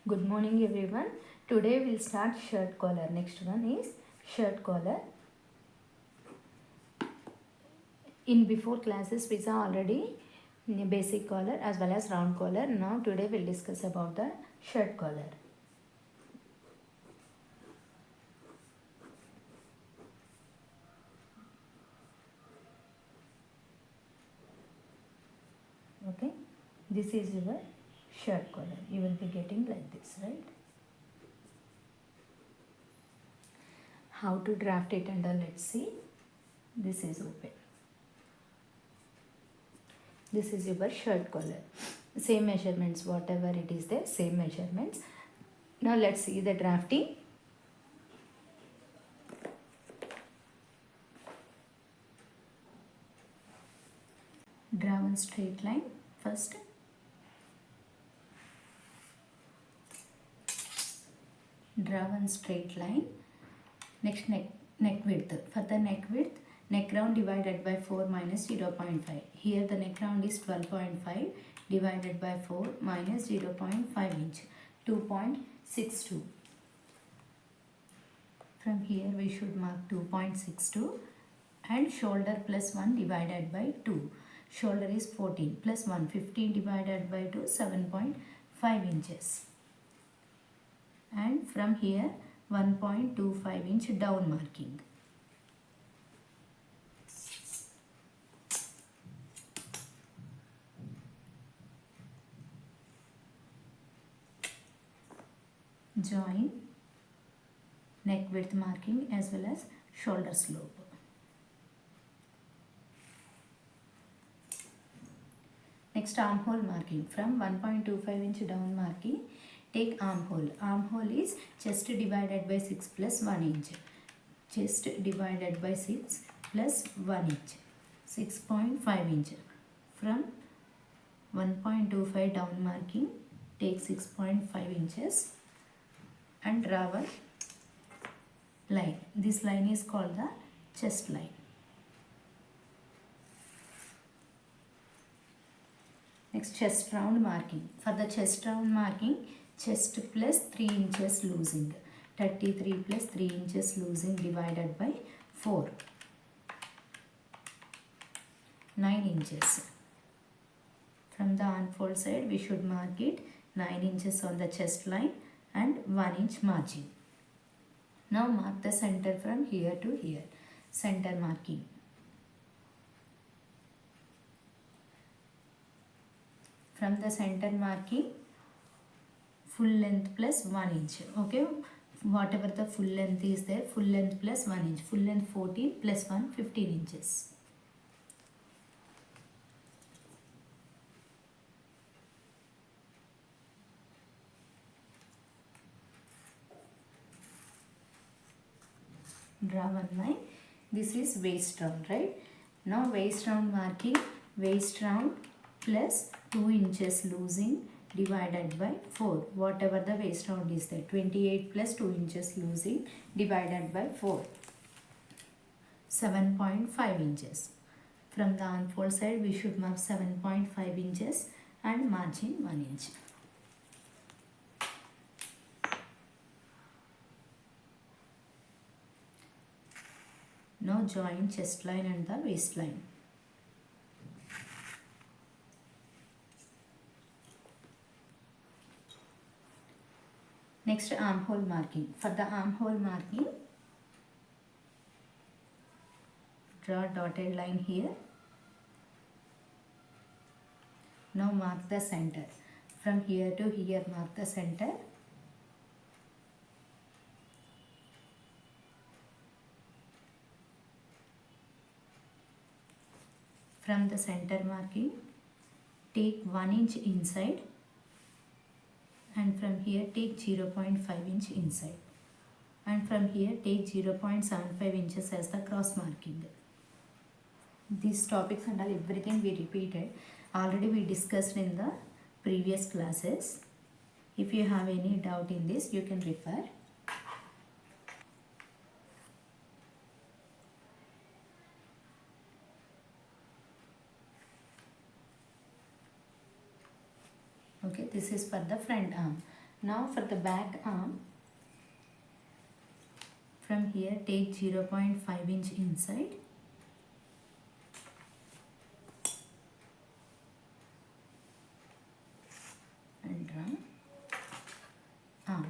Good morning everyone. Today we'll start shirt collar. Next one is shirt collar. In before classes we saw already basic collar as well as round collar. Now today we'll discuss about the shirt collar. Okay. This is your shirt collar. You will be getting like this, right? How to draft it under, let's see. This is open. This is your shirt collar. Same measurements, whatever it is there, same measurements. Now let's see the drafting. Draw one straight line first. Draw one straight line. Next neck width. For the neck width, neck round divided by 4 minus 0.5. Here the neck round is 12.5 divided by 4 minus 0.5 inch. 2.62. From here we should mark 2.62 and shoulder plus 1 divided by 2. Shoulder is 14 plus 1, 15 divided by 2, 7.5 inches. And from here 1.25 inch down marking. Join neck width marking as well as shoulder slope. Next armhole marking. From 1.25 inch down marking, take armhole. Armhole is chest divided by 6 plus 1 inch. Chest divided by 6 plus 1 inch. 6.5 inch. From 1.25 down marking, take 6.5 inches and draw a line. This line is called the chest line. Next, chest round marking. For the chest round marking, chest plus 3 inches losing. 33 plus 3 inches losing divided by 4. 9 inches. From the unfold side, we should mark it 9 inches on the chest line and 1 inch margin. Now mark the center from here to here. Center marking. From the center marking, full length plus 1 inch. Okay, whatever the full length is there, full length plus 1 inch. Full length 14 plus 1, 15 inches. Draw one line. This is waist round, right? Now waist round marking, waist round plus 2 inches losing divided by 4. Whatever the waist round is there. 28 plus 2 inches losing divided by 4. 7.5 inches. From the unfold side, we should mark 7.5 inches and margin 1 inch. Now join chest line and the waistline. Next, armhole marking. For the armhole marking, draw dotted line here. Now mark the center. From here to here, mark the center. From the center marking, take 1 inch inside. And from here take 0.5 inch inside, and from here take 0.75 inches as the cross marking. These topics and all everything we repeated. Already we discussed in the previous classes. If you have any doubt in this, you can refer. Okay, this is for the front arm. Now for the back arm, from here take 0.5 inch inside and draw arm.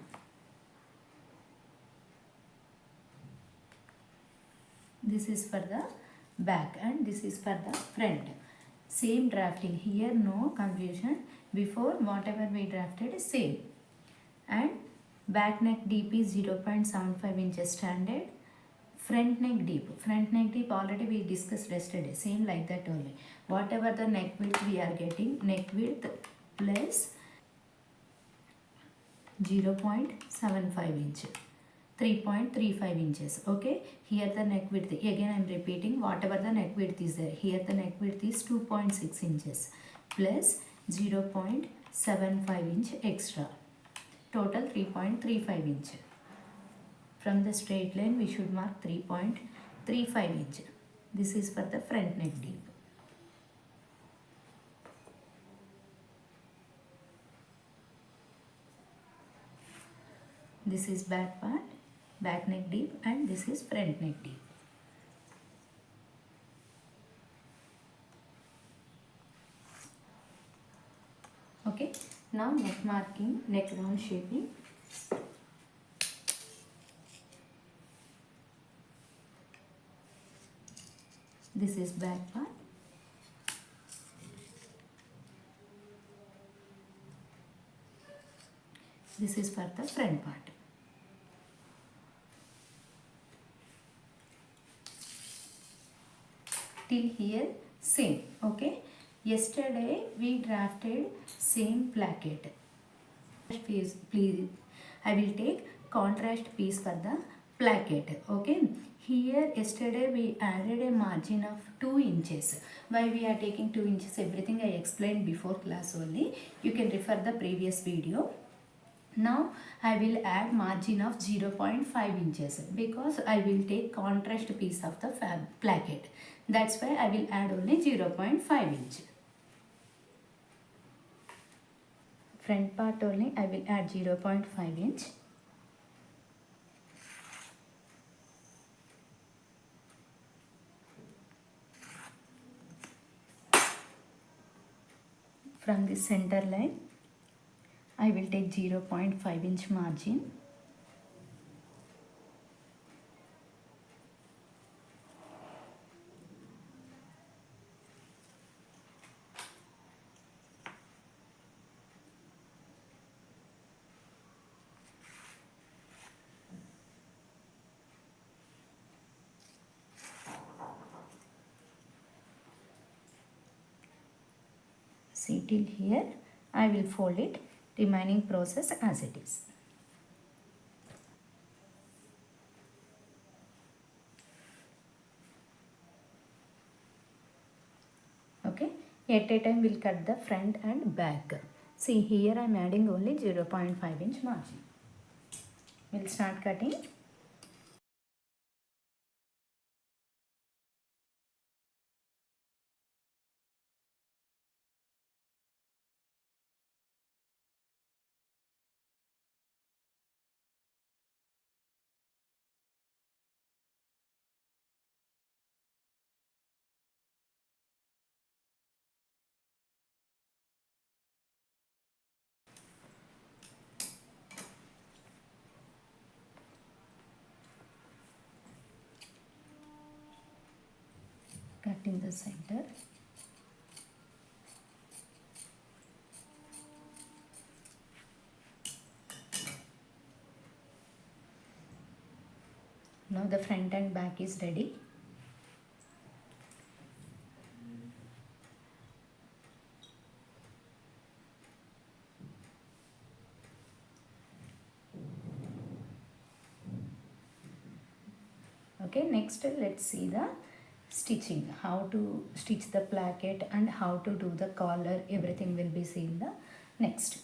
This is for the back and this is for the front. Same drafting, here no confusion, before whatever we drafted is same. And back neck deep is 0.75 inches standard. Front neck deep already we discussed yesterday, same like that only. Whatever the neck width we are getting, neck width plus 0.75 inch, 3.35 inches. Okay, here the neck width, again I am repeating, whatever the neck width is there, here the neck width is 2.6 inches plus 0.75 inch extra, total 3.35 inch. From the straight line we should mark 3.35 inch. This is for the front neck deep. This is back part, back neck deep, and this is front neck deep. Okay, now neck marking, neck round shaping. This is back part. This is for the front part. Till here same. Okay, yesterday we drafted same placket. Please, I will take contrast piece for the placket. Okay, here yesterday we added a margin of 2 inches. Why we are taking 2 inches, everything I explained before class only. You can refer the previous video. Now I will add margin of 0.5 inches because I will take contrast piece of the placket. That's why I will add only 0.5 inch. Front part only I will add 0.5 inch. From the center line I will take 0.5 inch margin. See, till here I will fold it, remaining process as it is. Okay, at a time we'll cut the front and back. See, here I am adding only 0.5 inch margin. We'll start cutting. Cutting the center. Now the front and back is ready. Okay, next let's see the stitching, how to stitch the placket and how to do the collar, everything will be seen the next.